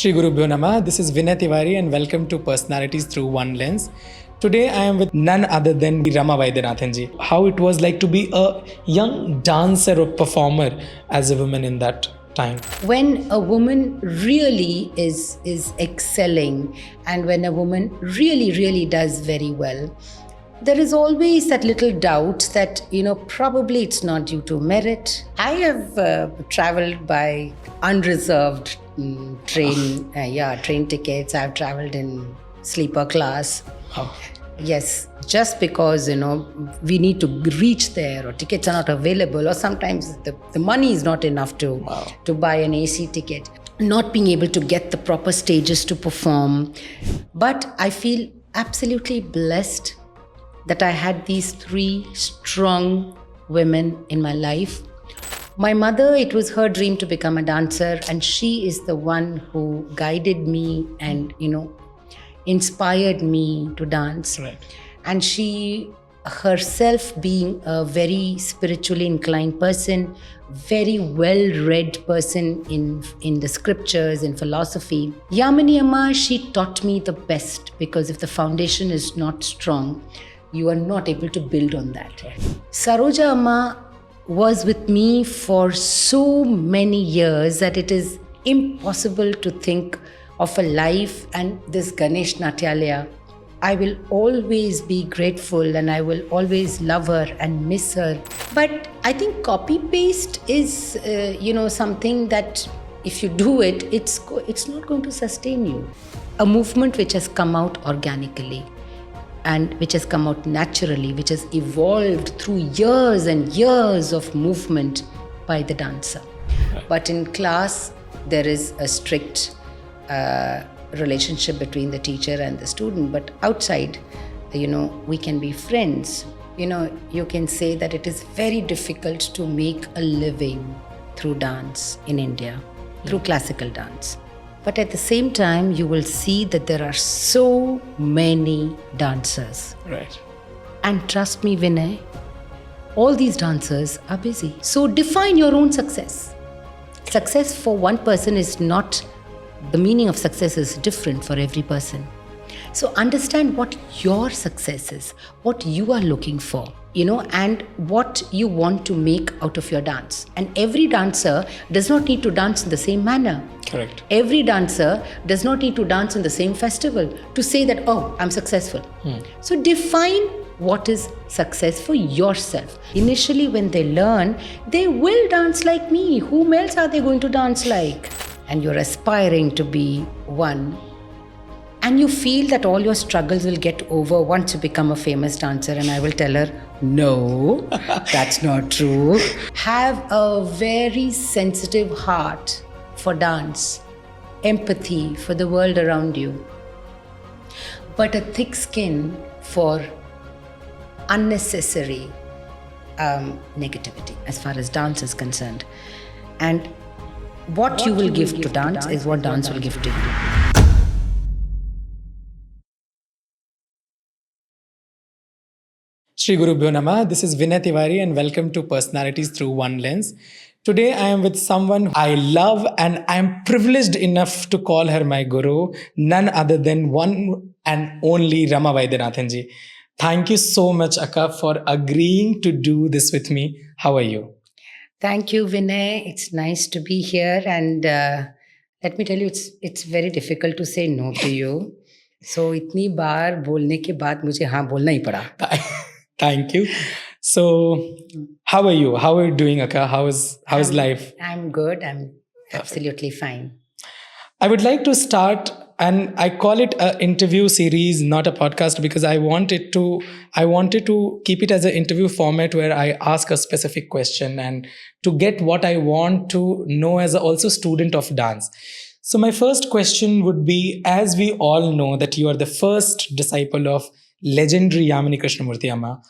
Shri Gurubhyo Namah. This is Vinay Tiwari and welcome to Personalities Through One Lens. Today I am with none other than Rama Vaidyanathan ji. How it was like to be a young dancer or performer as a woman in that time. When a woman really is excelling and when a woman really does very well, there is always that little doubt that, probably it's not due to merit. I have traveled by unreserved train tickets. I've traveled in sleeper class. Oh. Yes, just because, we need to reach there or tickets are not available or sometimes the money is not enough to buy an AC ticket. Not being able to get the proper stages to perform. But I feel absolutely blessed that I had these three strong women in my life. My mother, it was her dream to become a dancer, and she is the one who guided me and, inspired me to dance. Right. And she herself being a very spiritually inclined person, very well-read person in the scriptures, in philosophy. Yamini Amma, she taught me the best, because if the foundation is not strong, you are not able to build on that. Saroja Amma was with me for so many years that it is impossible to think of a life. And this Ganesh Natyalaya, I will always be grateful and I will always love her and miss her. But I think copy-paste is, something that if you do it, it's not going to sustain you. A movement which has come out organically and which has come out naturally, which has evolved through years and years of movement by the dancer. Right. But in class, there is a strict relationship between the teacher and the student. But outside, we can be friends. You can say that it is very difficult to make a living through dance in India, through classical dance. But at the same time, you will see that there are so many dancers. Right. And trust me, Vinay, all these dancers are busy. So define your own success. Success for one person is not, the meaning of success is different for every person. So understand what your success is, what you are looking for, and what you want to make out of your dance. And every dancer does not need to dance in the same manner. Correct. Every dancer does not need to dance in the same festival to say that, oh, I'm successful. So define what is success for yourself. Initially, when they learn, they will dance like me. Whom else are they going to dance like? And you're aspiring to be one. And you feel that all your struggles will get over once you become a famous dancer. And I will tell her, no, that's not true. Have a very sensitive heart for dance, empathy for the world around you, but a thick skin for unnecessary negativity as far as dance is concerned. And what you will give to dance is what dance will give to you. Shri Gurubhyo Namah. This is Vinay Tiwari and welcome to Personalities Through One Lens. Today I am with someone I love and I am privileged enough to call her my guru, none other than one and only Rama Vaidyanathan ji. Thank you so much, Akka, for agreeing to do this with me. How are you? Thank you, Vinay. It's nice to be here. And let me tell you, it's very difficult to say no to you. So इतनी बार बोलने के बाद मुझे हाँ बोलना ही पड़ा. Thank you. So, how are you? How are you doing, Akka? How's life? I'm good. I'm absolutely fine. I would like to start, and I call it an interview series, not a podcast, because I wanted to keep it as an interview format where I ask a specific question and to get what I want to know as also student of dance. So my first question would be, as we all know that you are the first disciple of legendary Yamini Krishnamurthy Amma.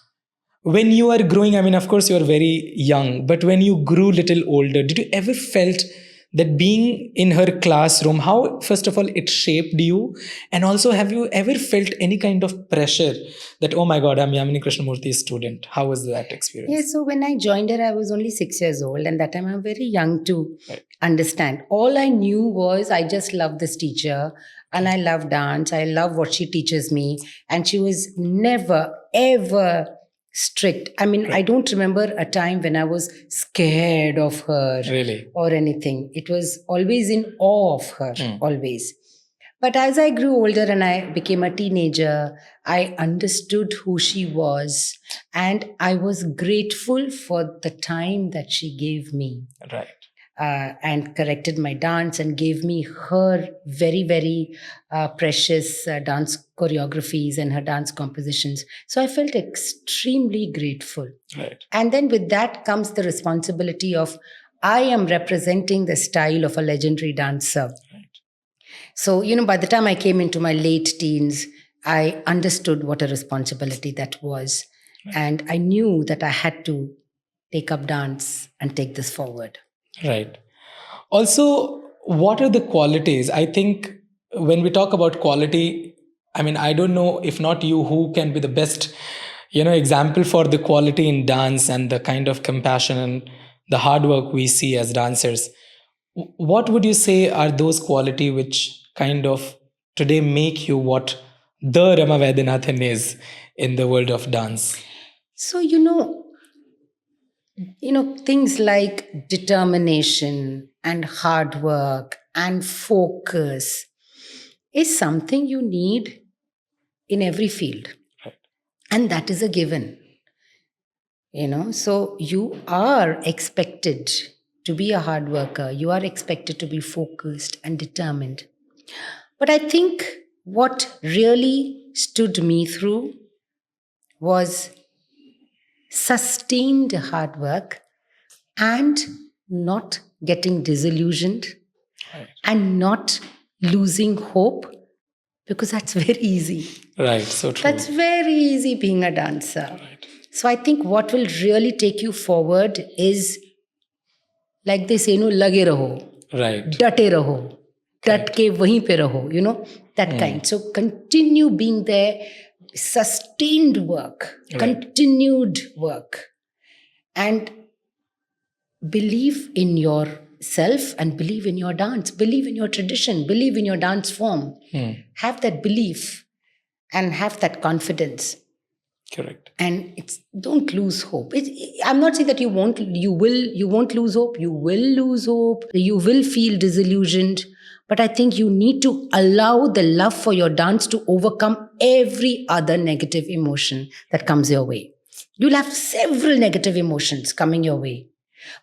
When you are growing, of course you are very young, but when you grew little older, did you ever felt that being in her classroom, how, first of all, it shaped you? And also, have you ever felt any kind of pressure that, oh my God, I'm Yamini Krishnamurthy's student? How was that experience? Yeah, so when I joined her, I was only 6 years old, and that time I'm very young to Right. understand. All I knew was I just love this teacher, and I love dance. I love what she teaches me, and she was never, ever strict. I mean, I don't remember a time when I was scared of her Really? or anything. It was always in awe of her, always. But as I grew older and I became a teenager, I understood who she was, and I was grateful for the time that she gave me. Right. And corrected my dance and gave me her very, very precious dance choreographies and her dance compositions. So I felt extremely grateful. Right. And then with that comes the responsibility of I am representing the style of a legendary dancer. Right. So, by the time I came into my late teens, I understood what a responsibility that was. Right. And I knew that I had to take up dance and take this forward. Right. Also, what are the qualities? I think when we talk about quality, I mean, I don't know, if not you, who can be the best, example for the quality in dance and the kind of compassion and the hard work we see as dancers. What would you say are those qualities which kind of today make you what the Rama Vaidyanathan is in the world of dance? So, things like determination and hard work and focus is something you need in every field. Right. And that is a given. So you are expected to be a hard worker. You are expected to be focused and determined. But I think what really stood me through was sustained hard work and not getting disillusioned. Right. And not losing hope, because that's very easy. Right, so true. That's very easy being a dancer. Right. So I think what will really take you forward is, like they say, lage raho. Right. Date raho. Dat ke wahin pe raho, that kind. So continue being there, sustained work, right. Continued work, and believe in yourself and believe in your dance, believe in your tradition, believe in your dance form. Have that belief and have that confidence. Correct. And don't lose hope. I'm not saying that you won't lose hope. You will lose hope. You will feel disillusioned. But I think you need to allow the love for your dance to overcome every other negative emotion that comes your way. You'll have several negative emotions coming your way.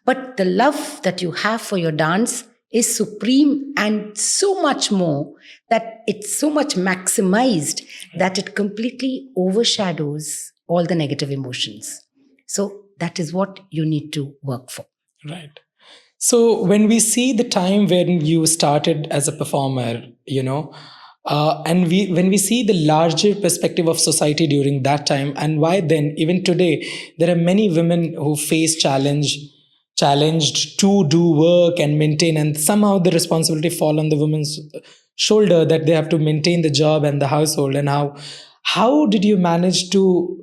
But the love that you have for your dance is supreme and so much more, that it's so much maximized that it completely overshadows all the negative emotions. So that is what you need to work for. Right. So when we see the time when you started as a performer, and when we see the larger perspective of society during that time, and why then, even today, there are many women who face challenged to do work and maintain, and somehow the responsibility fall on the woman's shoulder, that they have to maintain the job and the household. And how did you manage to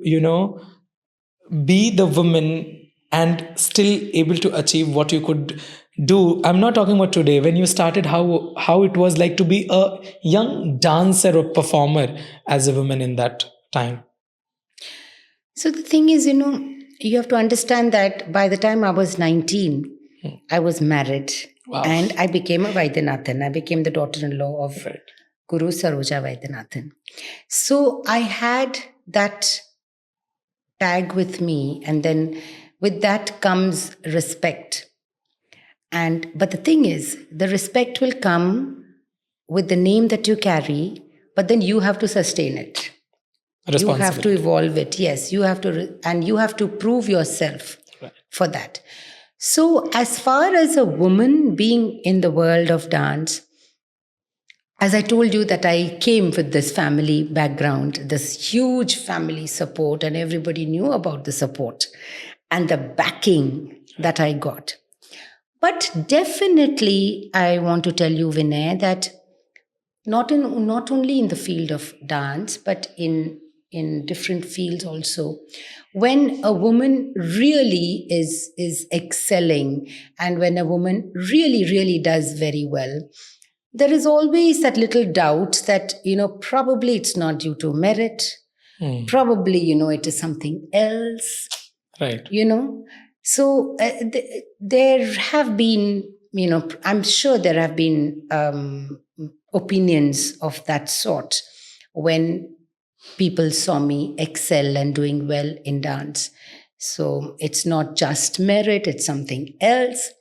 be the woman and still able to achieve what you could do? I'm not talking about today. When you started, how it was like to be a young dancer or performer as a woman in that time? So the thing is, you have to understand that by the time I was 19, I was married. Wow. And I became a Vaidyanathan. I became the daughter-in-law of right. Guru Saroja Vaidyanathan. So I had that tag with me, and then with that comes respect. But the thing is, the respect will come with the name that you carry, but then you have to sustain it. You have to evolve it. Yes, you have to, and you have to prove yourself right. for that. So as far as a woman being in the world of dance, as I told you that I came with this family background, this huge family support, and everybody knew about the support and the backing that I got. But definitely, I want to tell you, Vinay, that not only in the field of dance, but in different fields also, when a woman really is excelling, and when a woman really does very well, there is always that little doubt that, probably it's not due to merit. Probably, it is something else. Right. So there have been, I'm sure there have been opinions of that sort when people saw me excel and doing well in dance. So it's not just merit, it's something else.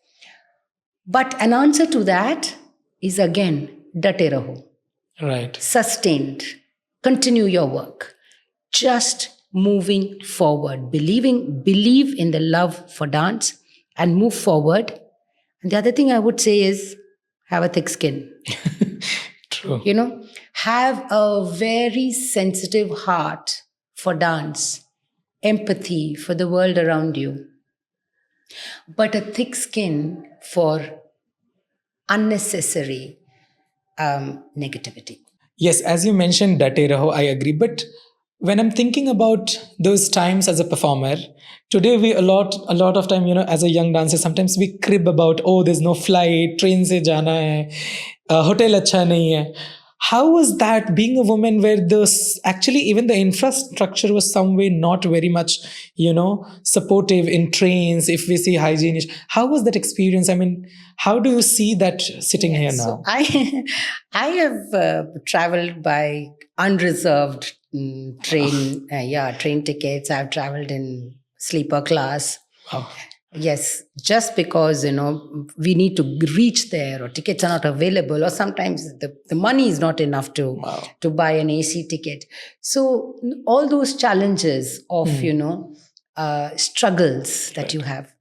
But an answer to that is, again, date raho. Right. Sustained. Continue your work. Just moving forward. Believe in the love for dance and move forward. And the other thing I would say is, have a thick skin. True. Have a very sensitive heart for dance, empathy for the world around you, but a thick skin for unnecessary negativity. Yes, as you mentioned, Date Raho, I agree. But when I'm thinking about those times as a performer, today we a lot of time, as a young dancer, sometimes we crib about, oh, there's no flight, train se jana hai, hotel acha nahi hai. How was that being a woman where actually even the infrastructure was some way not very much, supportive in trains, if we see hygiene? How was that experience? I mean, how do you see that sitting here now? So I have traveled by unreserved train tickets. I've traveled in sleeper class. Wow. Yes, just because, we need to reach there, or tickets are not available, or sometimes the money is not enough to buy an AC ticket. So all those challenges of, struggles that you have.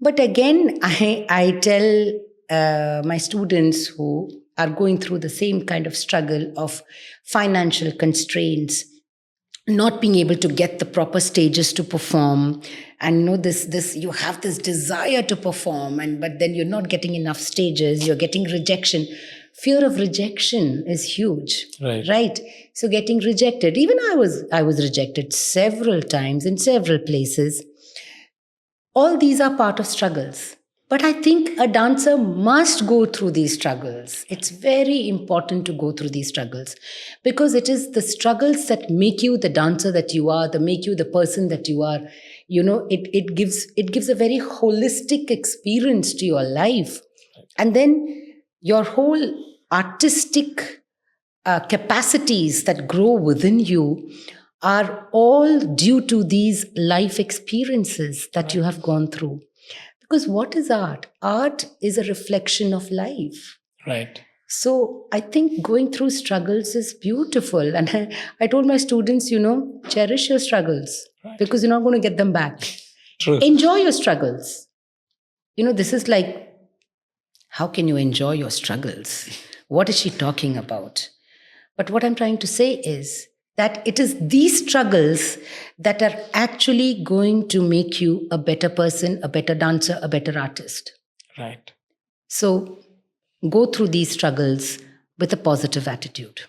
But again, I tell my students who are going through the same kind of struggle of financial constraints, not being able to get the proper stages to perform, and this you have this desire to perform, but then you're not getting enough stages, you're getting rejection. Fear of rejection is huge. Right? So getting rejected, even I was rejected several times in several places. All these are part of struggles. But I think a dancer must go through these struggles. It's very important to go through these struggles, because it is the struggles that make you the dancer that you are, that make you the person that you are. It gives a very holistic experience to your life. And then your whole artistic capacities that grow within you are all due to these life experiences that you have gone through. Because what is art? Art is a reflection of life. Right. So I think going through struggles is beautiful. And I told my students, cherish your struggles, because you're not going to get them back. True. Enjoy your struggles. This is like, how can you enjoy your struggles? What is she talking about? But what I'm trying to say is that it is these struggles that are actually going to make you a better person, a better dancer, a better artist. Right. So go through these struggles with a positive attitude.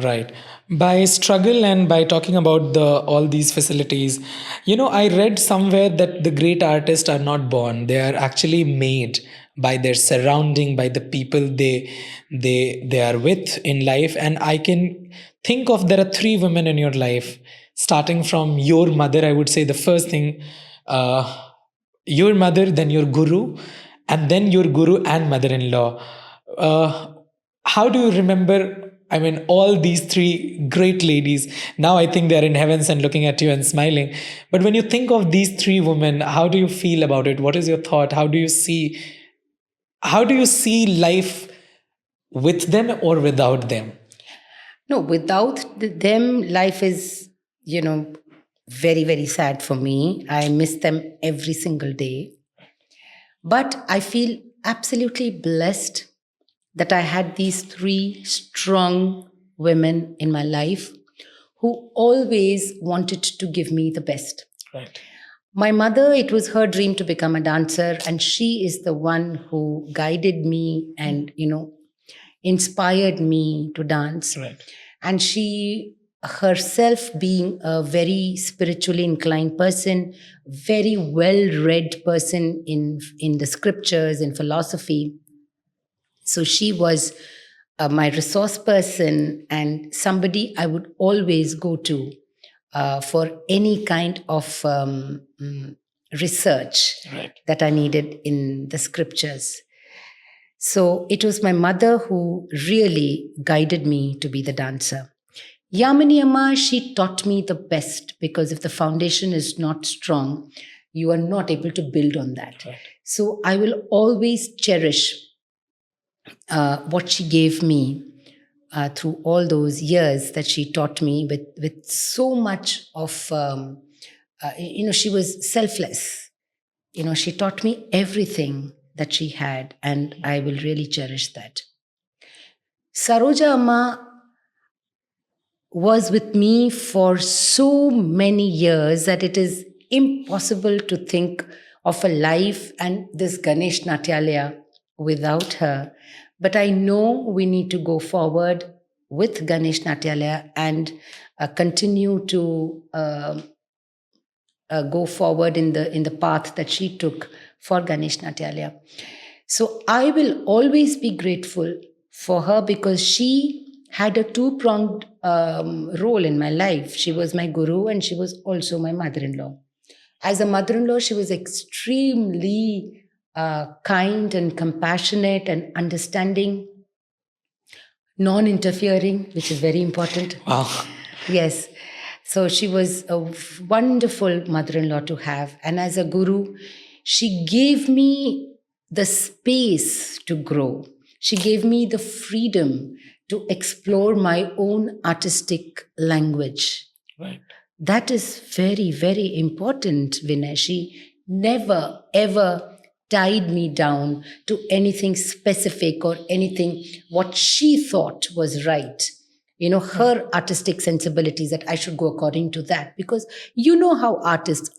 Right. By struggle and by talking about all these facilities, I read somewhere that the great artists are not born; they are actually made by their surrounding, by the people they are with in life. And I can think of, there are 3 women in your life, starting from your mother. I would say the first thing, your mother, then your guru, and then your guru and mother-in-law. How do you remember? I mean, all these 3 great ladies. Now I think they're in heavens and looking at you and smiling. But when you think of these 3 women, how do you feel about it? What is your thought? How do you see life with them or without them? No, without them, life is, very, very sad for me. I miss them every single day. But I feel absolutely blessed that I had these 3 strong women in my life who always wanted to give me the best. Right. My mother, it was her dream to become a dancer, and she is the one who guided me and, inspired me to dance. Right. And she herself being a very spiritually inclined person, very well read person in the scriptures, in philosophy. So she was my resource person and somebody I would always go to for any kind of research Right. that I needed in the scriptures. So it was my mother who really guided me to be the dancer. Yamini Amma, she taught me the best, because if the foundation is not strong, you are not able to build on that. Right. So I will always cherish what she gave me through all those years that she taught me with so much of, she was selfless. She taught me everything that she had, and I will really cherish that. Saroja Amma was with me for so many years that it is impossible to think of a life and this Ganesh Natyalaya without her. But I know we need to go forward with Ganesh Natyalaya and continue to go forward in the path that she took for Ganesh Natyalaya. So I will always be grateful for her, because she had a two-pronged role in my life. She was my guru and she was also my mother-in-law. As a mother-in-law, she was extremely kind and compassionate and understanding, non-interfering, which is very important. Wow. Yes. So she was a wonderful mother-in-law to have. And as a guru, she gave me the space to grow. She gave me the freedom to explore my own artistic language. Right. That is very, very important, Vinay. She never, ever tied me down to anything specific or anything what she thought was right. Her artistic sensibilities, that I should go according to that. Because how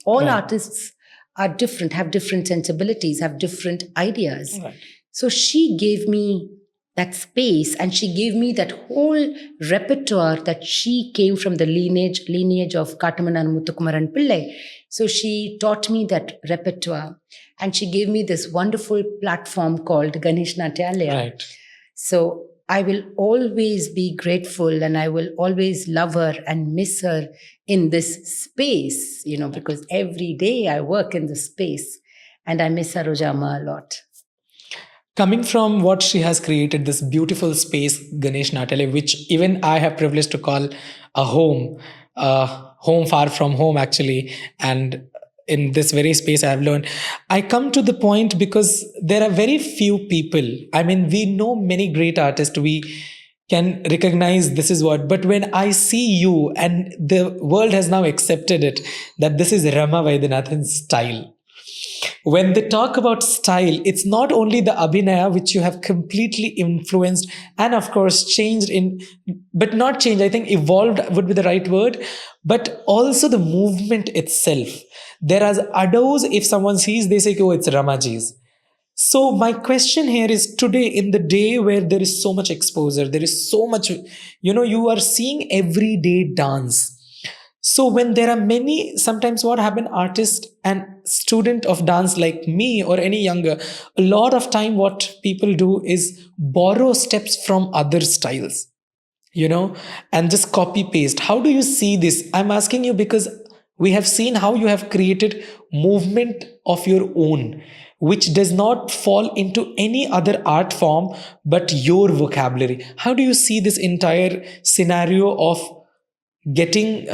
all Right. artists are different, have different sensibilities, have different ideas. Right. So she gave me that space, and she gave me that whole repertoire that she came from the lineage of Katamanan Muthukumaran Pillai. So she taught me that repertoire, and she gave me this wonderful platform called Ganesh Natyalaya. Right. So I will always be grateful, and I will always love her and miss her in this space, because every day I work in this space, and I miss Saroja Amma a lot. Coming from what she has created, this beautiful space, Ganesh Natyalaya, which even I have privileged to call a home far from home, actually. And in this very space, I have learned. I come to the point because there are very few people. I mean, we know many great artists. We can recognize this is what. But when I see you, and the world has now accepted it, that this is Rama Vaidyanathan's style. When they talk about style, it's not only the abhinaya which you have completely influenced and of course changed but not changed, I think evolved would be the right word, but also the movement itself. There are addos, if someone sees, they say, oh, it's Ramaji's. So my question here is, today, in the day where there is so much exposure, there is so much, you are seeing everyday dance. So when there are many, sometimes what happen, artist and student of dance like me or any younger, a lot of time what people do is borrow steps from other styles, and just copy paste. How do you see this? I'm asking you because we have seen how you have created movement of your own, which does not fall into any other art form but your vocabulary. How do you see this entire scenario of getting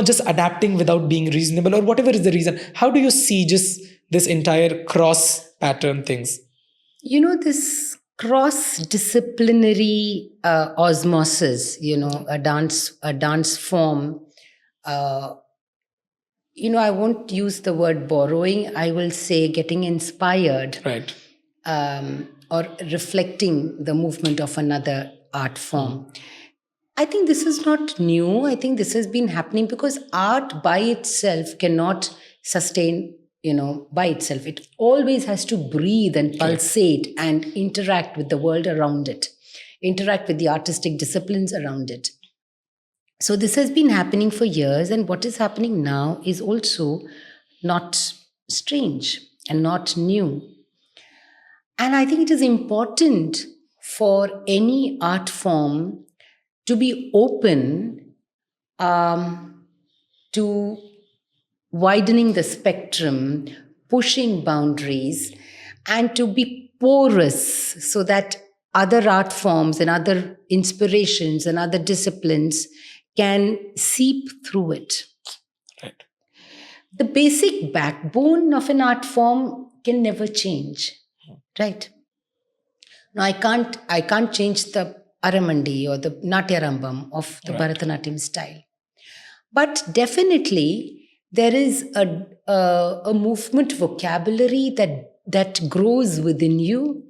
just adapting without being reasonable, or whatever is the reason? How do you see just this entire cross pattern things? This cross disciplinary osmosis, a dance form, I won't use the word borrowing, I will say getting inspired, Right. Or reflecting the movement of another art form. I think this is not new. I think this has been happening because art by itself cannot sustain, by itself. It always has to breathe and pulsate and interact with the world around it, interact with the artistic disciplines around it. So this has been happening for years, and what is happening now is also not strange and not new. And I think it is important for any art form to be open to widening the spectrum, pushing boundaries, and to be porous so that other art forms and other inspirations and other disciplines can seep through it. Right. The basic backbone of an art form can never change, right? Now I can't change the Aramandi or the Natyarambam of the Bharatanatyam style. But definitely there is a movement vocabulary that grows within you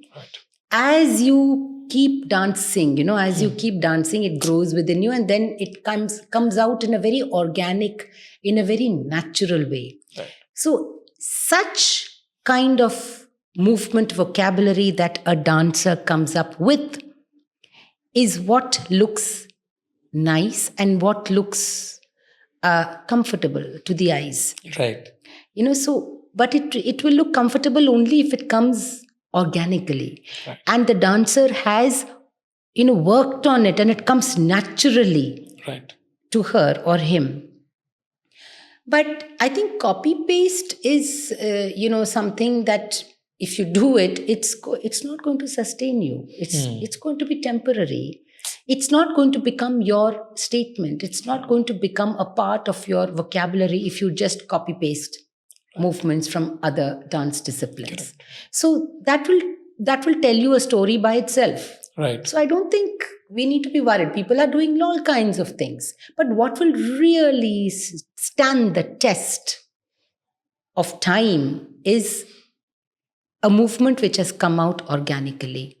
as you keep dancing. As you keep dancing, it grows within you, and then it comes out in a very organic, in a very natural way. Right. So such kind of movement vocabulary that a dancer comes up with is what looks nice and what looks comfortable to the eyes. Right. But it will look comfortable only if it comes organically. Right. And the dancer has, worked on it and it comes naturally to her or him. But I think copy paste is, something that if you do it, it's not going to sustain you. It's going to be temporary. It's not going to become your statement. It's not going to become a part of your vocabulary if you just copy paste movements from other dance disciplines. Correct. So that will tell you a story by itself. Right. So I don't think we need to be worried. People are doing all kinds of things. But what will really stand the test of time is a movement which has come out organically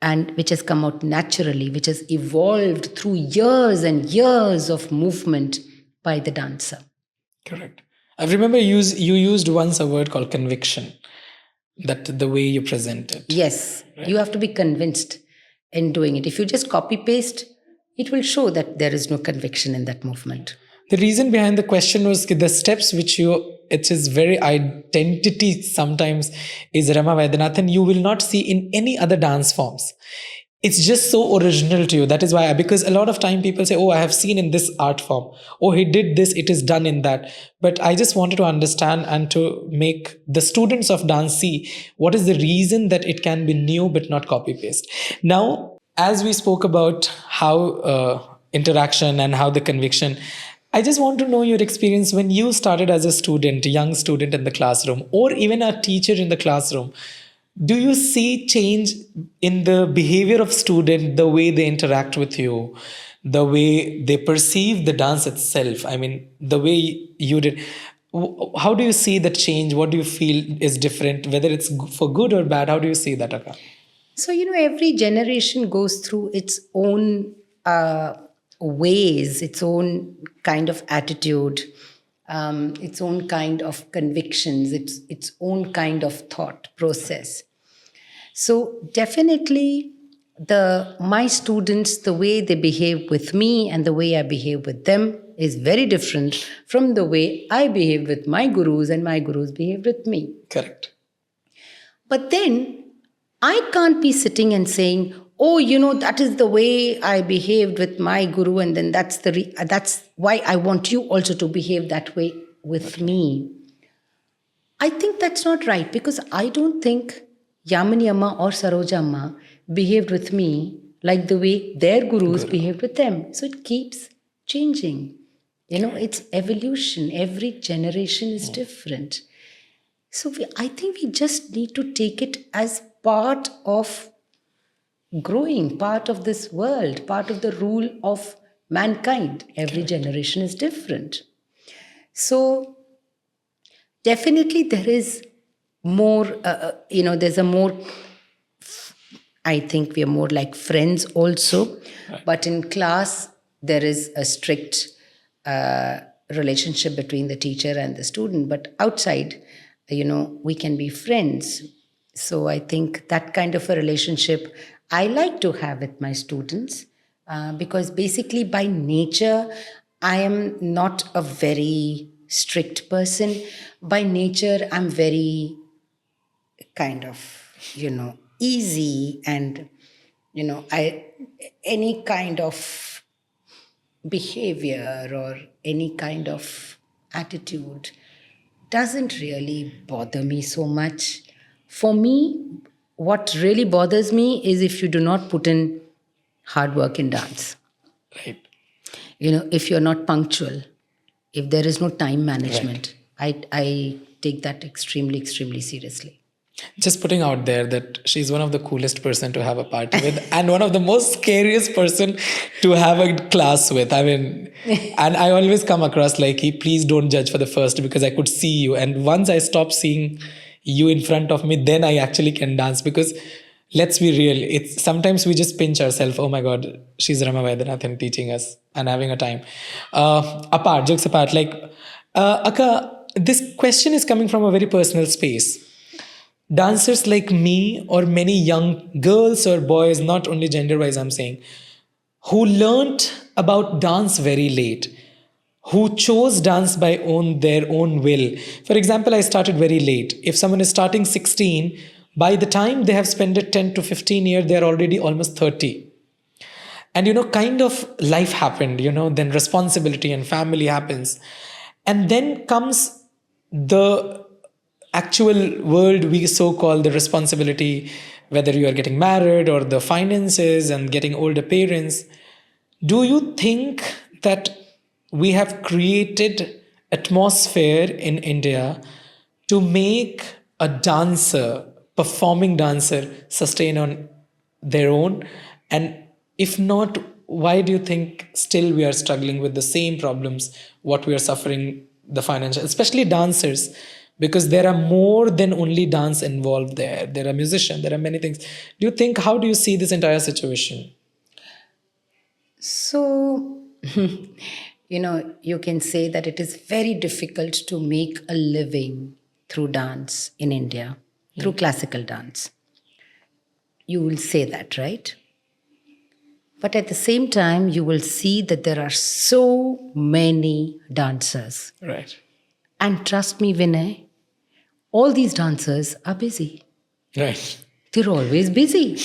and which has come out naturally, which has evolved through years and years of movement by the dancer. Correct. I remember you used once a word called conviction, that the way you present it. Yes, right. You have to be convinced in doing it. If you just copy paste, it will show that there is no conviction in that movement. The reason behind the question was the steps which it is very identity sometimes is Rama Vaidyanathan, you will not see in any other dance forms. It's just so original to you. That is why, because a lot of time people say, oh, I have seen in this art form. Oh, he did this, it is done in that. But I just wanted to understand and to make the students of dance see what is the reason that it can be new but not copy paste. Now, as we spoke about how interaction and how the conviction, I just want to know your experience when you started as a student, a young student in the classroom, or even a teacher in the classroom. Do you see change in the behavior of student, the way they interact with you, the way they perceive the dance itself? I mean, the way you did. How do you see that change? What do you feel is different? Whether it's for good or bad, how do you see that, Akka? So, every generation goes through its own ways, its own kind of attitude, its own kind of convictions, its own kind of thought process. So definitely my students, the way they behave with me and the way I behave with them is very different from the way I behaved with my gurus and my gurus behaved with me. Correct. But then I can't be sitting and saying, oh, that is the way I behaved with my guru, and then that's why I want you also to behave that way with me. I think that's not right, because I don't think Yamini Amma or Saroja Amma behaved with me like the way their gurus behaved with them. So it keeps changing. It's evolution. Every generation is different. So I think we just need to take it as part of growing, part of this world, part of the rule of mankind. Every generation is different. So definitely there is more, there's a more, I think we are more like friends also. But in class, there is a strict relationship between the teacher and the student. But outside, we can be friends. So I think that kind of a relationship I like to have with my students because basically by nature, I am not a very strict person. By nature, I'm very kind of, easy and, any kind of behavior or any kind of attitude doesn't really bother me so much. For me, what really bothers me is if you do not put in hard work in dance. Right. If you're not punctual, if there is no time management, I take that extremely, extremely seriously. Just putting out there that she's one of the coolest person to have a party with and one of the most scariest person to have a class with. I mean, and I always come across like, please don't judge for the first because I could see you. And once I stop seeing you in front of me, then I actually can dance because let's be real. It's sometimes we just pinch ourselves. Oh my God, she's Rama Vaidyanathan teaching us and having a time. Jokes apart, like, Akka, this question is coming from a very personal space. Dancers like me or many young girls or boys, not only gender wise, I'm saying, who learnt about dance very late, who chose dance by their own will. For example, I started very late. If someone is starting 16, by the time they have spent 10 to 15 years, they're already almost 30. And kind of life happened, then responsibility and family happens. And then comes the actual world we so call the responsibility, whether you are getting married or the finances and getting older parents. Do you think that we have created atmosphere in India to make a dancer, performing dancer, sustain on their own? And if not, why do you think still we are struggling with the same problems, what we are suffering, the financial, especially dancers? Because there are more than only dance involved there. There are musicians, there are many things. Do you think, how do you see this entire situation? So, you can say that it is very difficult to make a living through dance in India, through classical dance. You will say that, right? But at the same time, you will see that there are so many dancers. Right. And trust me, Vinay, all these dancers are busy. Right. They're always busy.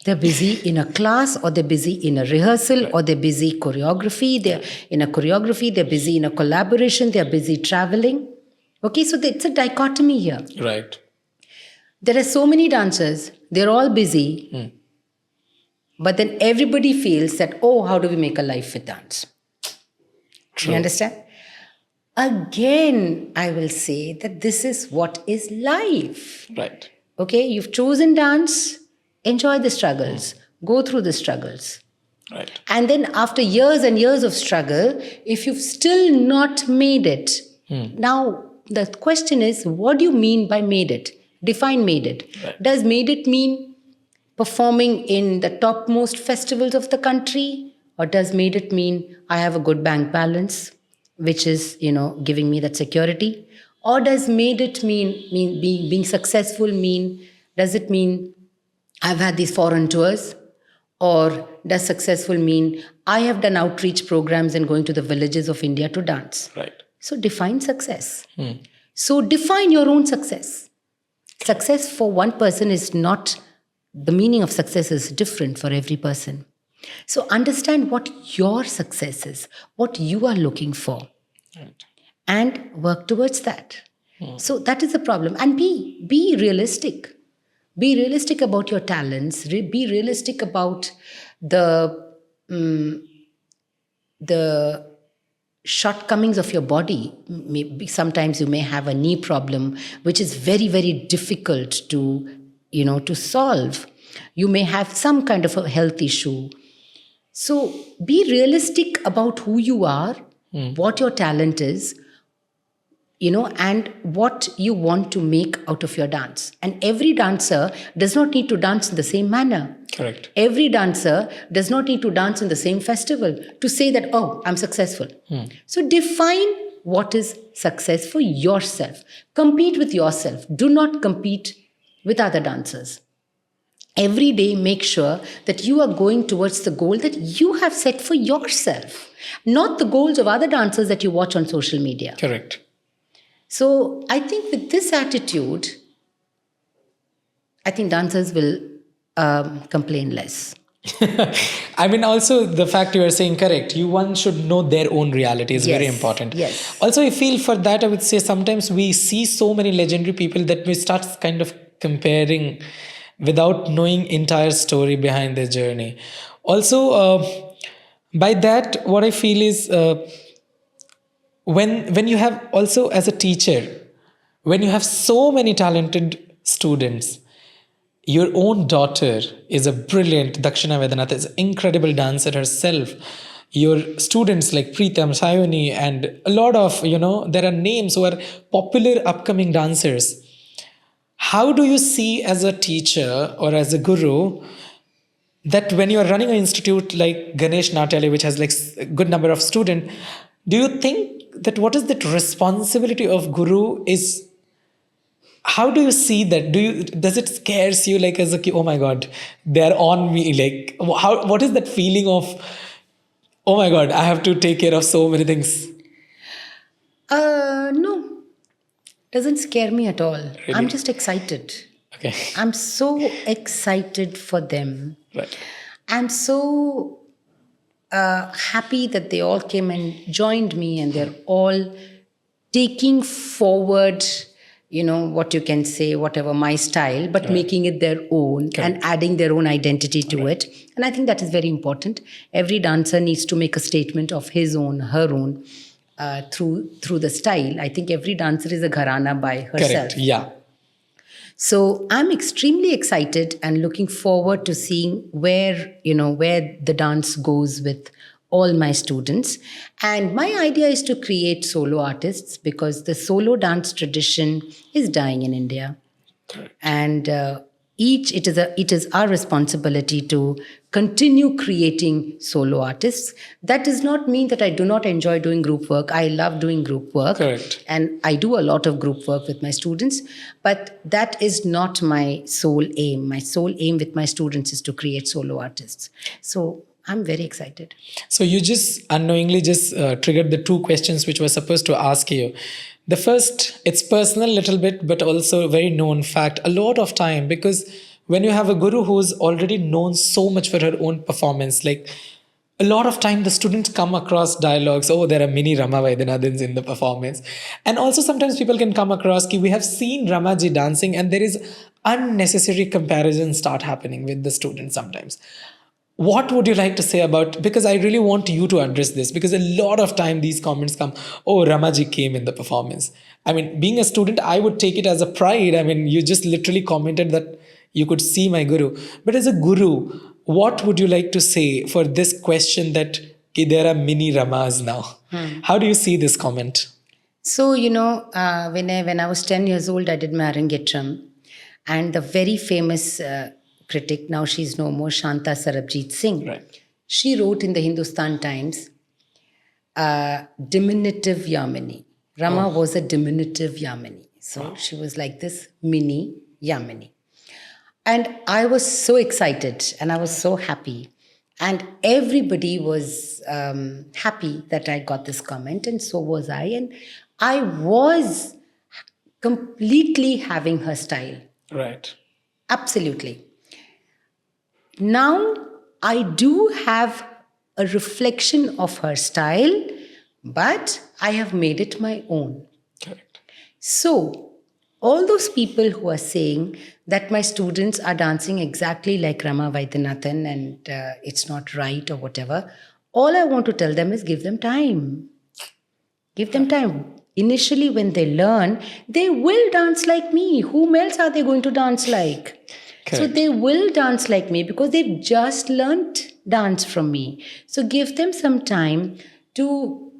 They're busy in a class, or they're busy in a rehearsal, or they're busy choreography. They're in a choreography, they're busy in a collaboration, they're busy traveling. Okay, so it's a dichotomy here. Right. There are so many dancers, they're all busy. But then everybody feels that, oh, how do we make a life with dance? True. You understand? Again, I will say that this is what is life. Right. Okay, you've chosen dance, enjoy the struggles, go through the struggles. Right. And then after years and years of struggle, if you've still not made it, now the question is, what do you mean by made it? Define made it. Right. Does made it mean performing in the topmost festivals of the country? Or does made it mean I have a good bank balance, which is, giving me that security? Or does made it mean being successful does it mean I've had these foreign tours? Or does successful mean I have done outreach programs and going to the villages of India to dance? Right. So define success. So define your own success. Success for one person is not, the meaning of success is different for every person. So understand what your success is, what you are looking for, Right. and work towards that. So that is the problem. And be realistic. Be realistic about your talents. Be realistic about the shortcomings of your body. Maybe sometimes you may have a knee problem, which is very, very difficult to solve. You may have some kind of a health issue. So be realistic about who you are, what your talent is, and what you want to make out of your dance. And every dancer does not need to dance in the same manner. Correct. Every dancer does not need to dance in the same festival to say that, oh, I'm successful. So define what is success for yourself. Compete with yourself. Do not compete with other dancers. Every day, make sure that you are going towards the goal that you have set for yourself, not the goals of other dancers that you watch on social media. Correct. So I think with this attitude, I think dancers will complain less. I mean, also the fact you are saying correct. One should know their own reality is very Yes, important. yes. Also, I feel for that, I would say sometimes we see so many legendary people that we start kind of comparing without knowing entire story behind their journey. Also, by that, what I feel is when you have also as a teacher, when you have so many talented students, your own daughter is a brilliant Dakshina Vaidyanathan, is an incredible dancer herself. Your students like Preetham, Sayoni, and a lot of, there are names who are popular upcoming dancers. How do you see as a teacher or as a guru that when you are running an institute like Ganesh Natyalaya, which has like a good number of students, do you think that what is that responsibility of guru is? How do you see that? Does it scares you like as a kid, oh my God, they're on me? Like what is that feeling of, oh my God, I have to take care of so many things? No, doesn't scare me at all. Really? I'm just excited. Okay. I'm so excited for them. Right. I'm so happy that they all came and joined me, and they're all taking forward, what you can say, whatever my style, but making it their own. Correct. And adding their own identity to it. And I think that is very important. Every dancer needs to make a statement of his own, her own, through the style. I think every dancer is a gharana by herself. Correct. Yeah. So I'm extremely excited and looking forward to seeing where the dance goes with all my students. And my idea is to create solo artists, because the solo dance tradition is dying in India. Correct. And it is our responsibility to continue creating solo artists. That does not mean that I do not enjoy doing group work. I love doing group work. Correct. And I do a lot of group work with my students, but that is not my sole aim. My sole aim with my students is to create solo artists. So I'm very excited. So you just unknowingly just triggered the two questions which were supposed to ask you. The first, it's personal little bit, but also a very known fact. A lot of time, because when you have a guru who's already known so much for her own performance, like a lot of time the students come across dialogues, oh, there are mini Rama Vaidyanathan's in the performance. And also sometimes people can come across, we have seen Ramaji dancing, and there is unnecessary comparison start happening with the students sometimes. What would you like to say about, because I really want you to address this, because a lot of time these comments come, oh, Ramaji came in the performance. I mean, being a student, I would take it as a pride. I mean, you just literally commented that you could see my guru. But as a guru, what would you like to say for this question that there are mini Ramas now? How do you see this comment? So, when I was 10 years old, I did my Arangetram. And the very famous critic, now she's no more, Shanta Sarabjit Singh. Right. She wrote in the Hindustan Times, diminutive Yamini. Rama was a diminutive Yamini. So she was like this mini Yamini. And I was so excited and I was so happy. And everybody was happy that I got this comment, and so was I. And I was completely having her style. Right. Absolutely. Now, I do have a reflection of her style, but I have made it my own. Correct. So, all those people who are saying that my students are dancing exactly like Rama Vaidyanathan and it's not right or whatever, all I want to tell them is give them time. Give them time. Initially, when they learn, they will dance like me. Whom else are they going to dance like? Correct. So they will dance like me because they've just learnt dance from me. So give them some time to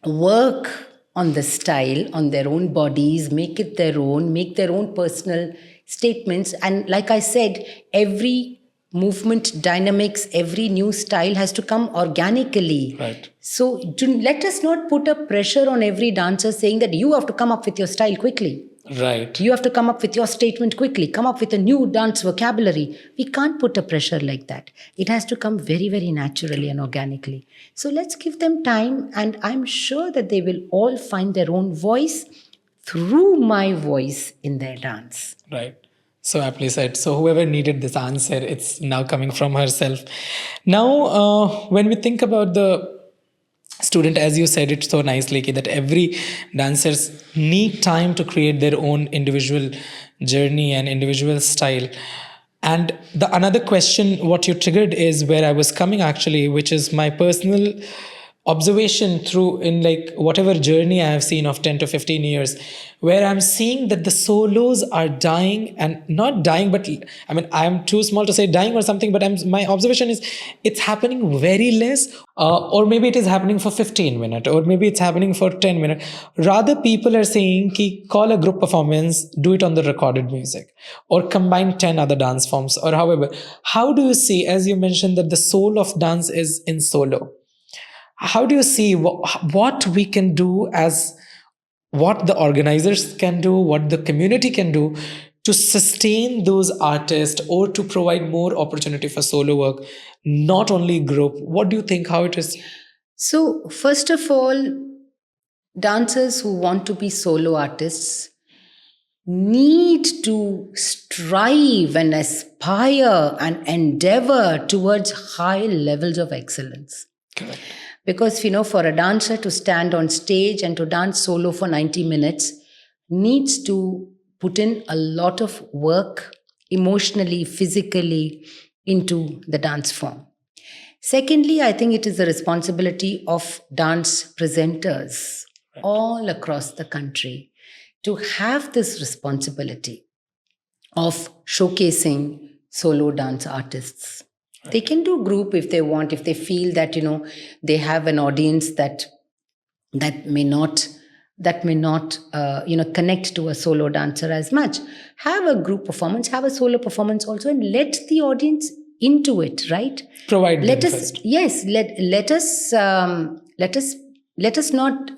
work on the style, on their own bodies, make it their own, make their own personal statements. And like I said, every movement dynamics, every new style has to come organically. Right. So let us not put a pressure on every dancer saying that you have to come up with your style quickly. Right. You have to come up with your statement quickly, come up with a new dance vocabulary. We can't put a pressure like that. It has to come very, very naturally and organically. So let's give them time, and I'm sure that they will all find their own voice through my voice in their dance. Right. So aptly said. So whoever needed this answer, it's now coming from herself. Now, when we think about the student, as you said it so nicely, that every dancers need time to create their own individual journey and individual style. And the another question what you triggered is where I was coming actually, which is my personal observation through in like whatever journey I have seen of 10 to 15 years, where I'm seeing that the solos are dying, and not dying, but I mean, I'm too small to say dying or something, but my observation is it's happening very less, or maybe it is happening for 15 minutes, or maybe it's happening for 10 minutes. Rather, people are saying, ki, call a group performance, do it on the recorded music, or combine 10 other dance forms, or however. How do you see, as you mentioned, that the soul of dance is in solo? How do you see what we can do, as what the organizers can do, what the community can do to sustain those artists or to provide more opportunity for solo work, not only group? What do you think, how it is? So, first of all, dancers who want to be solo artists need to strive and aspire and endeavor towards high levels of excellence. Correct. Because, for a dancer to stand on stage and to dance solo for 90 minutes needs to put in a lot of work emotionally, physically into the dance form. Secondly, I think it is the responsibility of dance presenters all across the country to have this responsibility of showcasing solo dance artists. Right. They can do group if they want, if they feel that they have an audience that may not connect to a solo dancer as much. Have a group performance, have a solo performance also, and let the audience into it. Right? Provide. Let us not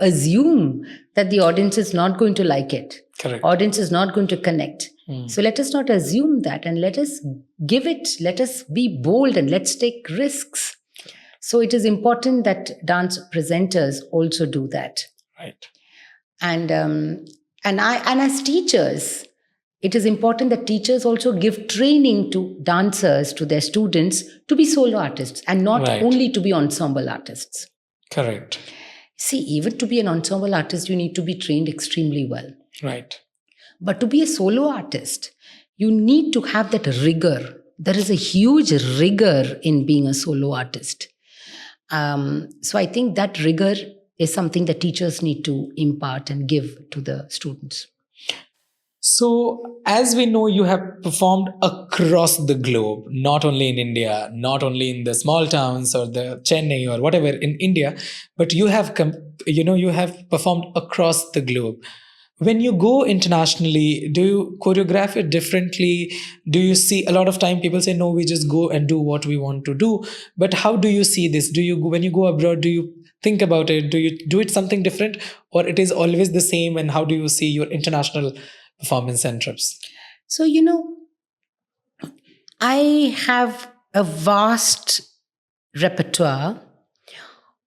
assume that the audience is not going to like it. Correct. Audience is not going to connect. So let us not assume that, and let us give it, let us be bold, and let's take risks. So it is important that dance presenters also do that. Right. And as teachers, it is important that teachers also give training to dancers, to their students, to be solo artists and not only to be ensemble artists. Correct. See, even to be an ensemble artist, you need to be trained extremely well. Right. But to be a solo artist, you need to have that rigor. There is a huge rigor in being a solo artist. So I think that rigor is something that teachers need to impart and give to the students. So, as we know, you have performed across the globe, not only in India, not only in the small towns or the Chennai or whatever in India, but you have you have performed across the globe. When you go internationally, do you choreograph it differently? Do you see a lot of time people say, no, we just go and do what we want to do. But how do you see this? When you go abroad, do you think about it? Do you do it something different, or it is always the same? And how do you see your international performance and trips? So, I have a vast repertoire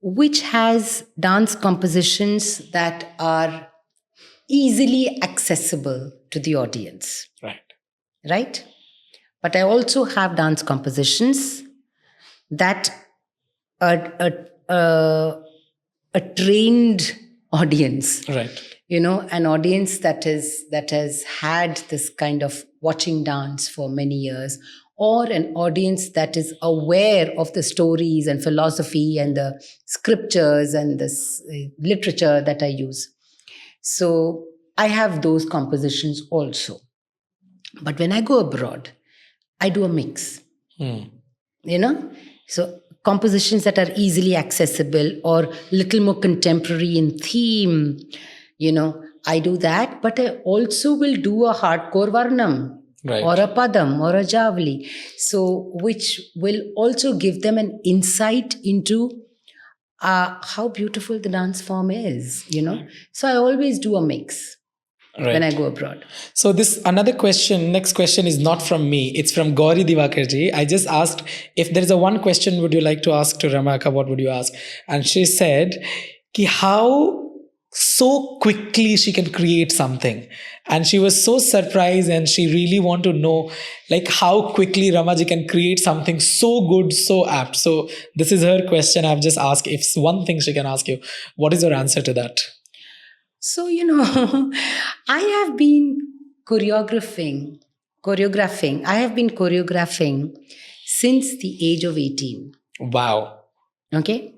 which has dance compositions that are easily accessible to the audience. Right? But I also have dance compositions that a trained audience. Right. An audience that has had this kind of watching dance for many years, or an audience that is aware of the stories and philosophy and the scriptures and this literature that I use. So I have those compositions also. But when I go abroad, I do a mix. So compositions that are easily accessible or little more contemporary in theme. I do that, but I also will do a hardcore varnam Right. or a padam or a javli. So, which will also give them an insight into how beautiful the dance form is, So I always do a mix when I go abroad. So this next question is not from me. It's from Gauri Divakarji. I just asked if there is a one question would you like to ask to Ramaka, what would you ask? And she said, how so quickly she can create something. And she was so surprised and she really want to know how quickly Ramaji can create something so good, so apt. So this is her question. I've just asked if one thing she can ask you. What is your answer to that? So, I have been choreographing. I have been choreographing since the age of 18. Wow. Okay.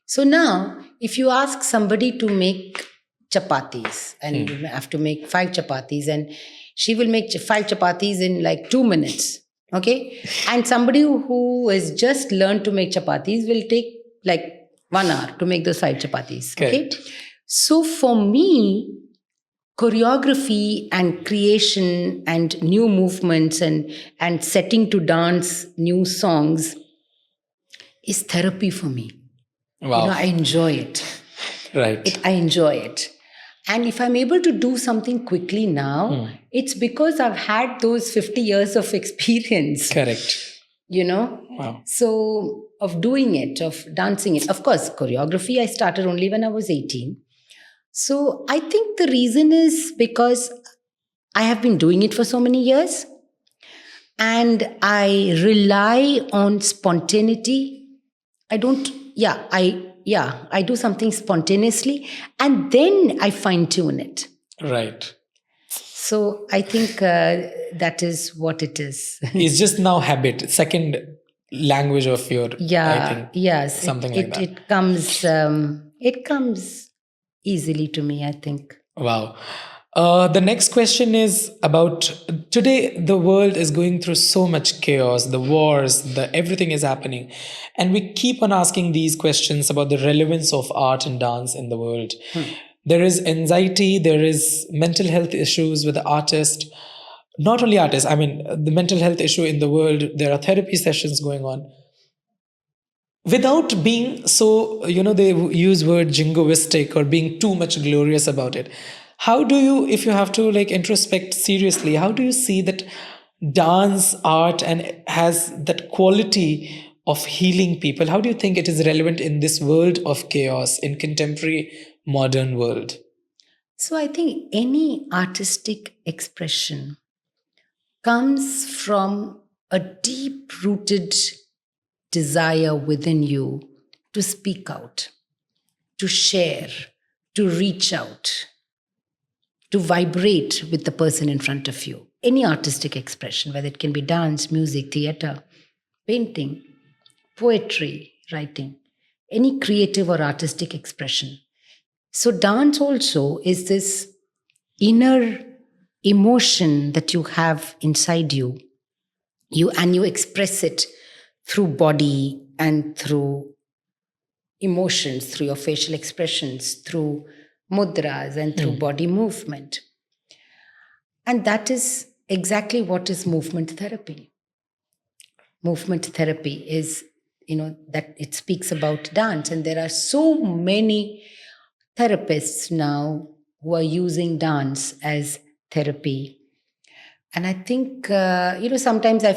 So now, if you ask somebody to make chapatis, and you have to make 5 chapatis, and she will make 5 chapatis in 2 minutes. Okay. And somebody who has just learned to make chapatis will take 1 hour to make those 5 chapatis. Okay. So for me, choreography and creation and new movements and setting to dance new songs is therapy for me. Wow. I enjoy it. Right. I enjoy it. And if I'm able to do something quickly now, it's because I've had those 50 years of experience. Correct. Wow. So of doing it, of dancing it. Of course, choreography I started only when I was 18. So I think the reason is because I have been doing it for so many years and I rely on spontaneity. I do something spontaneously and then I fine tune it. Right. So I think that is what it is. It's just now habit, second language of your, I think. Yes. Something like that. It comes easily to me, I think. Wow. The next question is about today. The world is going through so much chaos, the wars, everything is happening. And we keep on asking these questions about the relevance of art and dance in the world. There is anxiety, there is mental health issues with the artist. Not only artists, the mental health issue in the world, there are therapy sessions going on. Without being so, they use word jingoistic or being too much glorious about it. How do you, if you have to introspect seriously, how do you see that dance, art, and has that quality of healing people? How do you think it is relevant in this world of chaos, in contemporary modern world? So I think any artistic expression comes from a deep-rooted desire within you to speak out, to share, to reach out, to vibrate with the person in front of you. Any artistic expression, whether it can be dance, music, theater, painting, poetry, writing, any creative or artistic expression. So dance also is this inner emotion that you have inside you. You express it through body and through emotions, through your facial expressions, through mudras and through body movement. And that is exactly what is movement therapy. Movement therapy is, that it speaks about dance. And there are so many therapists now who are using dance as therapy. And I think, sometimes I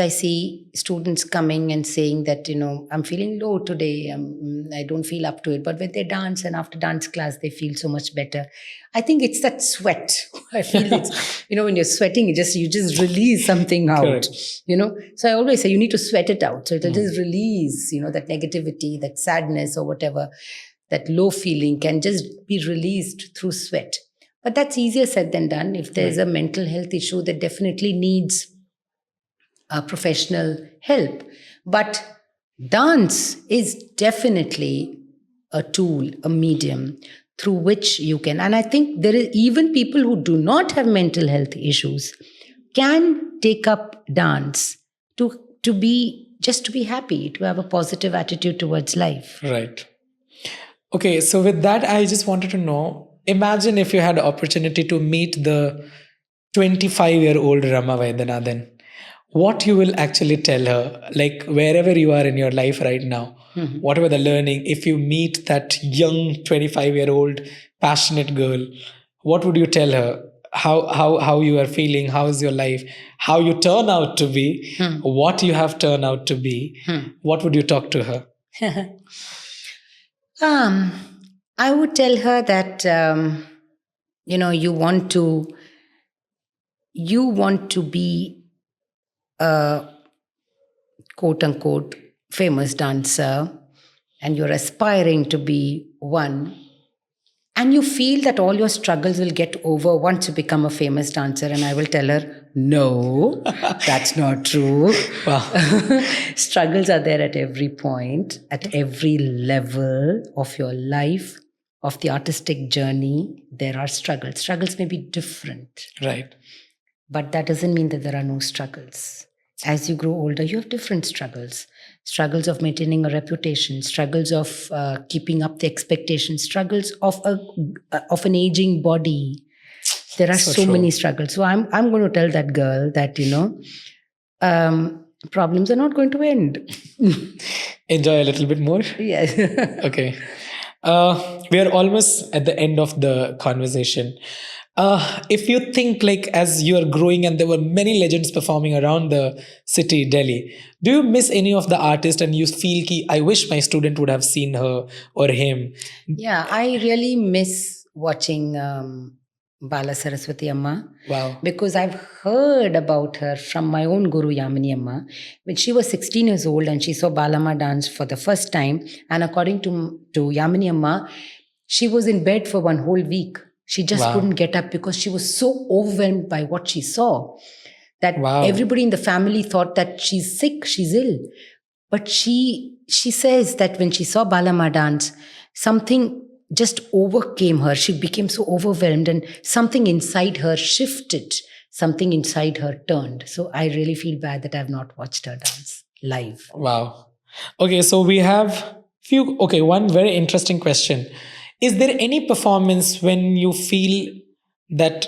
see students coming and saying that, I'm feeling low today. I don't feel up to it. But when they dance and after dance class, they feel so much better. I think it's that sweat. I feel it's, when you're sweating, you just release something out, Correct. So I always say you need to sweat it out. So it'll just release, that negativity, that sadness or whatever, that low feeling can just be released through sweat. But that's easier said than done. If there's a mental health issue that definitely needs professional help. But dance is definitely a tool, a medium through which you can. And I think there is even people who do not have mental health issues can take up dance to be just to be happy, to have a positive attitude towards life. Right. Okay, so with that, I just wanted to know, imagine if you had the opportunity to meet the 25-year-old Rama Vaidyanathan, what you will actually tell her, like wherever you are in your life right now, whatever the learning, if you meet that young 25-year-old passionate girl, what would you tell her? How you are feeling, how is your life, how you turn out to be, what you have turned out to be, what would you talk to her? I would tell her that you want to be a quote unquote famous dancer, and you're aspiring to be one, and you feel that all your struggles will get over once you become a famous dancer. And I will tell her, no, that's not true. Wow. Struggles are there at every point, at every level of your life, of the artistic journey. There are struggles. Struggles may be different. Right. But that doesn't mean that there are no struggles. As you grow older, you have different struggles. Struggles of maintaining a reputation, struggles of keeping up the expectations, struggles of an aging body. There are so many struggles. So I'm going to tell that girl that, problems are not going to end. Enjoy a little bit more. Yes. Okay. We are almost at the end of the conversation. If you think like as you are growing and there were many legends performing around the city, Delhi, do you miss any of the artists and you feel ki, I wish my student would have seen her or him? Yeah, I really miss watching Bala Saraswati Amma. Wow. Because I've heard about her from my own guru Yamini Amma. When she was 16 years old and she saw Balamma dance for the first time, and according to Yamini Amma, she was in bed for one whole week. She just couldn't get up because she was so overwhelmed by what she saw that everybody in the family thought that she's sick, she's ill. But she says that when she saw Balamma dance, something just overcame her. She became so overwhelmed and something inside her shifted. Something inside her turned. So I really feel bad that I've not watched her dance live. Wow. Okay, so we have one very interesting question. Is there any performance when you feel that,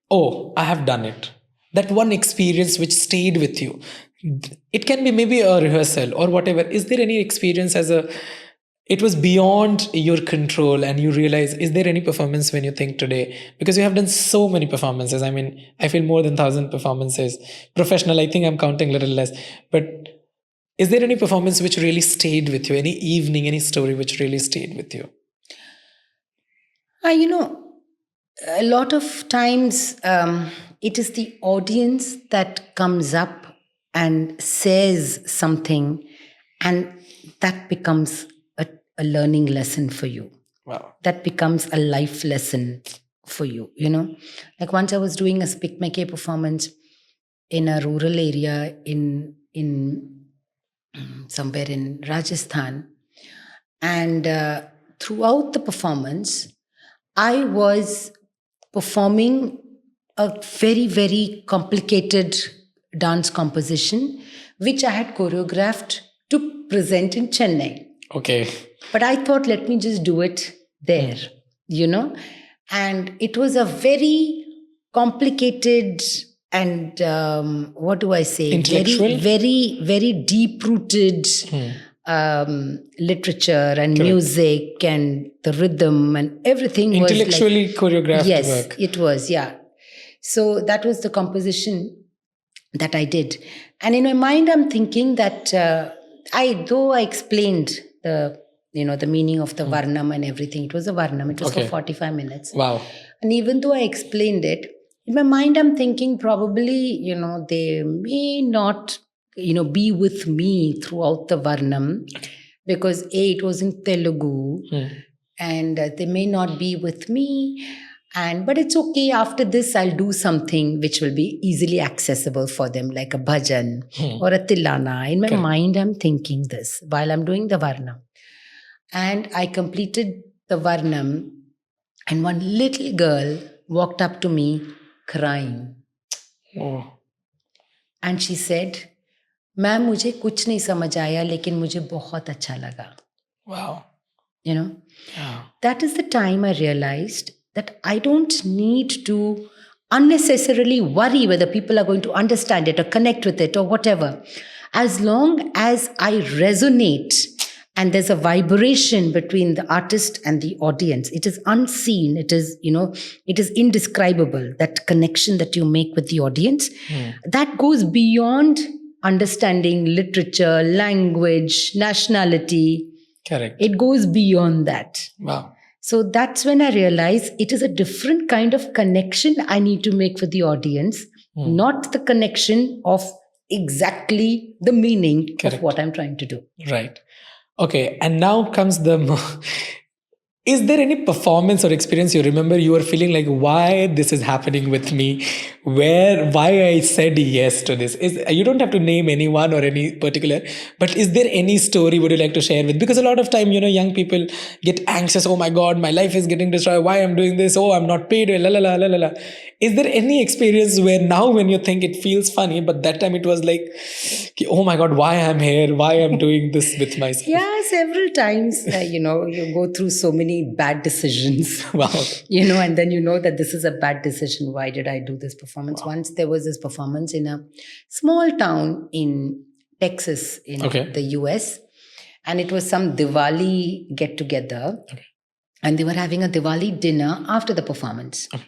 oh, I have done it? That one experience which stayed with you. It can be maybe a rehearsal or whatever. Is there any experience it was beyond your control and you realize, is there any performance when you think today? Because you have done so many performances. I mean, I feel more than 1,000 performances. Professional, I think I'm counting a little less. But is there any performance which really stayed with you? Any evening, any story which really stayed with you? A lot of times it is the audience that comes up and says something, and that becomes a learning lesson for you. Wow. That becomes a life lesson for you, Like once I was doing a Speak My K performance in a rural area in somewhere in Rajasthan. And throughout the performance, I was performing a very, very complicated dance composition, which I had choreographed to present in Chennai. Okay. But I thought, let me just do it there, And it was a very complicated and, what do I say? Intellectual? Very, very, very deep-rooted literature and music and the rhythm and everything was intellectually choreographed yes, work. It was, yeah. So that was the composition that I did. And in my mind, I'm thinking that though I explained the meaning of the Varnam and everything, it was a Varnam, it was for 45 minutes. Wow. And even though I explained it, in my mind, I'm thinking probably, they may not, be with me throughout the Varnam because it was in Telugu and they may not be with me. But it's okay. After this, I'll do something which will be easily accessible for them, like a bhajan or a tilana. In my mind, I'm thinking this while I'm doing the Varnam. And I completed the Varnam, and one little girl walked up to me crying. Oh. And she said, ma'am मुझे कुछ नहीं समझ आया लेकिन मुझे बहुत अच्छा लगा. Wow. You know, Yeah. that is the time I realized that I don't need to unnecessarily worry whether people are going to understand it or connect with it or whatever. As long as I resonate and there's a vibration between the artist and the audience, it is unseen, it is, it is indescribable, that connection that you make with the audience. That goes beyond understanding literature, language, nationality. Correct. It goes beyond that. Wow. So that's when I realized it is a different kind of connection I need to make with the audience, not the connection of exactly the meaning Correct. of what I'm trying to do. Right. Okay. And now comes the is there any performance or experience you remember you were feeling like why this is happening with me, why I said yes to this? You don't have to name anyone or any particular, but is there any story would you like to share with? Because a lot of time, young people get anxious. Oh my God, my life is getting destroyed. Why I'm doing this? Oh, I'm not paid. La la la la la la. Is there any experience where now when you think it feels funny, but that time it was like, oh my God, why I'm here? Why I'm doing this with myself? Yeah, several times, you go through so many bad decisions. Wow. And then you know that this is a bad decision. Why did I do this performance? Wow. Once there was this performance in a small town in Texas, in the US, and it was some Diwali get together. Okay. And they were having a Diwali dinner after the performance. Okay.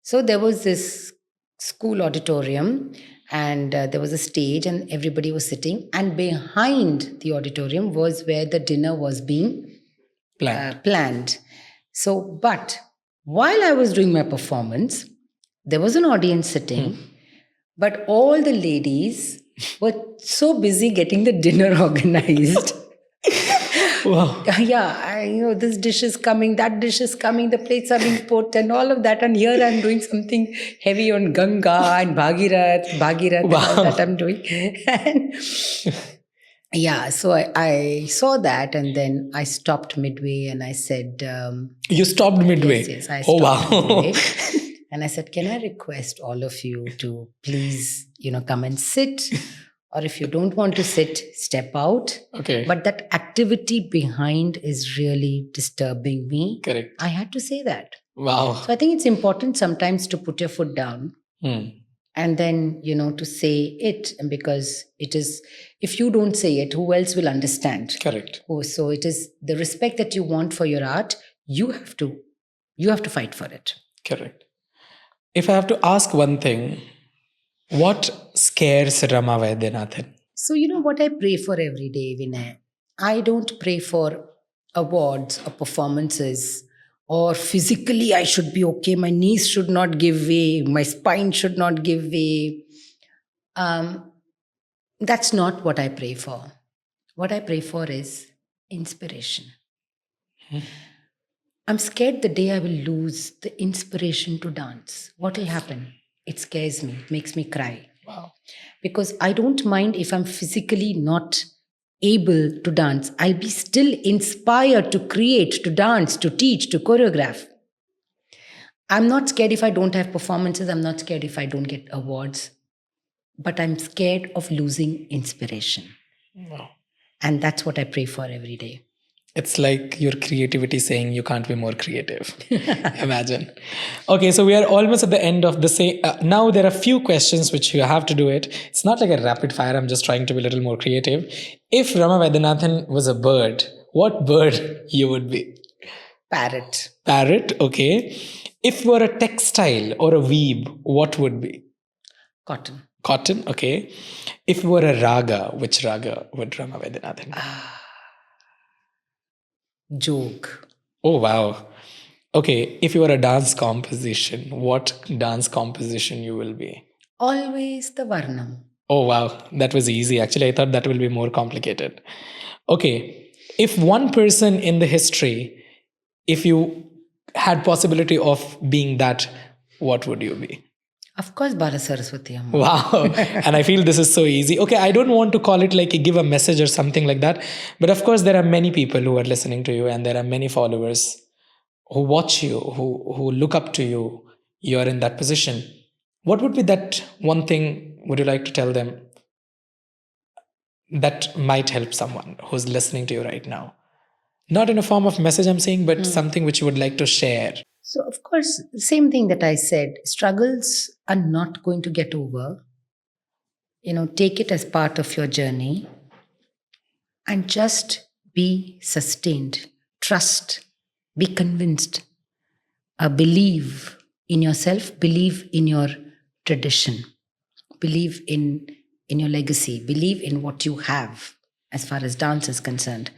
So there was this school auditorium and there was a stage and everybody was sitting, and behind the auditorium was where the dinner was being planned. So, but while I was doing my performance, there was an audience sitting, but all the ladies were so busy getting the dinner organized. Wow. Yeah, this dish is coming, that dish is coming, the plates are being put and all of that. And here I'm doing something heavy on Ganga and Bhagirath wow. And all that I'm doing. And yeah, so I saw that and then I stopped midway and I said... you stopped midway? Yes, I stopped midway. And I said, can I request all of you to please, come and sit? Or if you don't want to sit, step out. Okay. But that activity behind is really disturbing me. Correct. I had to say that. Wow. So I think it's important sometimes to put your foot down. And then, to say it. And because it is, if you don't say it, who else will understand? Correct. So it is the respect that you want for your art. You have to fight for it. Correct. If I have to ask one thing, what scares Rama Vaidyanathan? So, what I pray for every day, Vinay? I don't pray for awards or performances or physically I should be okay. My knees should not give way. My spine should not give way. That's not what I pray for. What I pray for is inspiration. I'm scared the day I will lose the inspiration to dance. What will happen? It scares me. It makes me cry. Wow. Because I don't mind if I'm physically not able to dance. I'll be still inspired to create, to dance, to teach, to choreograph. I'm not scared if I don't have performances. I'm not scared if I don't get awards. But I'm scared of losing inspiration. Wow. And that's what I pray for every day. It's like your creativity saying you can't be more creative. Imagine. Okay, so we are almost at the end of the say. Now there are a few questions which you have to do it. It's not like a rapid fire. I'm just trying to be a little more creative. If Rama Vaidyanathan was a bird, what bird you would be? Parrot. Parrot, okay. If you were a textile or a weave, what would be? Cotton. Cotton, okay. If you were a raga, which raga would Rama Vaidyanathan be? Joke. Oh, wow. Okay, if you were a dance composition, what dance composition you will be? Always the Varnam. Oh, wow. That was easy. Actually, I thought that will be more complicated. Okay, if one person in the history, if you had possibility of being that, what would you be? Of course, Bala Saraswati Amma. Wow. And I feel this is so easy. Okay, I don't want to call it like give a message or something like that. But of course, there are many people who are listening to you and there are many followers who watch you, who look up to you. You're in that position. What would be that one thing would you like to tell them? that might help someone who's listening to you right now? Not in a form of message, I'm saying, but something which you would like to share. So, of course, same thing that I said, struggles are not going to get over. Take it as part of your journey and just be sustained. Trust, be convinced, believe in yourself, believe in your tradition, believe in your legacy, believe in what you have as far as dance is concerned.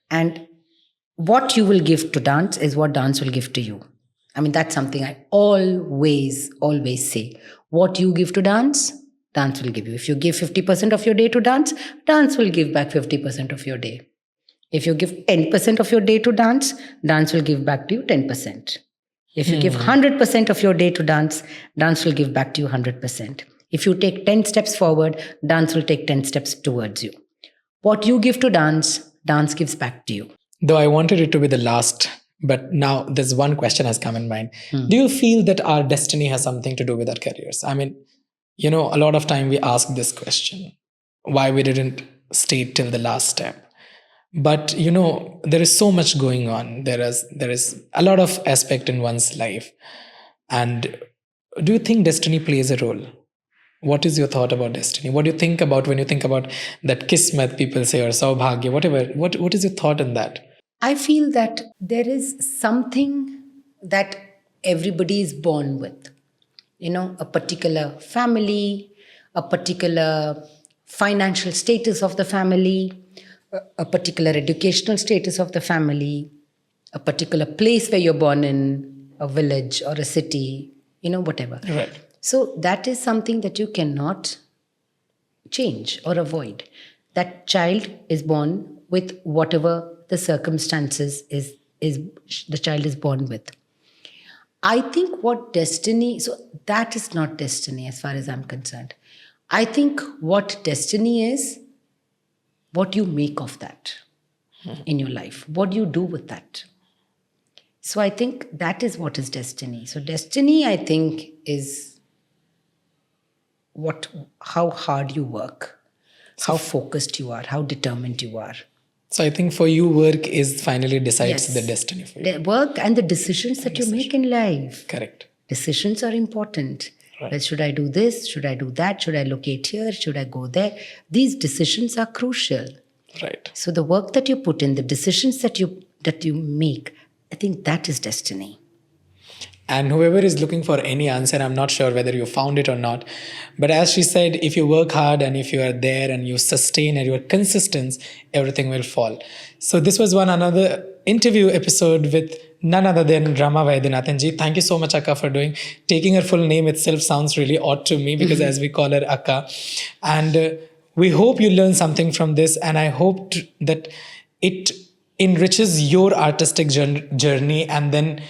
And what you will give to dance is what dance will give to you. I mean, that's something I always say. What you give to dance, dance will give you. If you give 50% of your day to dance, dance will give back 50% of your day. If you give 10% of your day to dance, dance will give back to you 10%. If you give 100% of your day to dance, dance will give back to you 100%. If you take 10 steps forward, dance will take 10 steps towards you. What you give to dance, dance gives back to you. Though I wanted it to be the last, but now there's one question has come in mind. Do you feel that our destiny has something to do with our careers? I mean, a lot of time we ask this question, why we didn't stay till the last step. But there is so much going on. There is a lot of aspect in one's life. And do you think destiny plays a role? What is your thought about destiny? What do you think about when you think about that kismet people say, or saubhagya, whatever? What is your thought on that? I feel that there is something that everybody is born with. A particular family, a particular financial status of the family, a particular educational status of the family, a particular place where you're born in, a village or a city, whatever. Right. So that is something that you cannot change or avoid. That child is born with whatever the circumstances is the child is born with. I think what destiny, so that is not destiny as far as I'm concerned. I think what destiny is, what you make of that in your life, what do you do with that? So I think that is what is destiny. So destiny, I think, is how hard you work, how focused you are, how determined you are. So I think for you, work is finally decides the destiny for you. The work and the decisions that you make in life. Correct. Decisions are important. Right. Well, should I do this? Should I do that? Should I locate here? Should I go there? These decisions are crucial. Right. So the work that you put in, the decisions that you make, I think that is destiny. And whoever is looking for any answer, I'm not sure whether you found it or not. But as she said, if you work hard and if you are there and you sustain and you are consistent, everything will fall. So this was another interview episode with none other than Rama Vaidyanathan ji. Thank you so much, Akka, for taking her full name itself sounds really odd to me because as we call her Akka. And we hope you learn something from this, and I hope that it enriches your artistic journey and then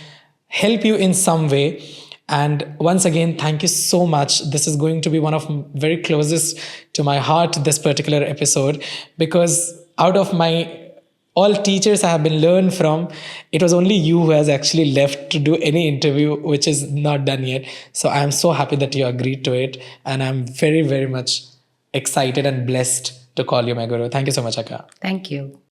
help you in some way. And once again, thank you so much. This is going to be one of very closest to my heart, this particular episode, because out of my all teachers I have been learned from, it was only you who has actually left to do any interview, which is not done yet. So I am so happy that you agreed to it. And I'm very, very much excited and blessed to call you my guru. Thank you so much, Akka. Thank you.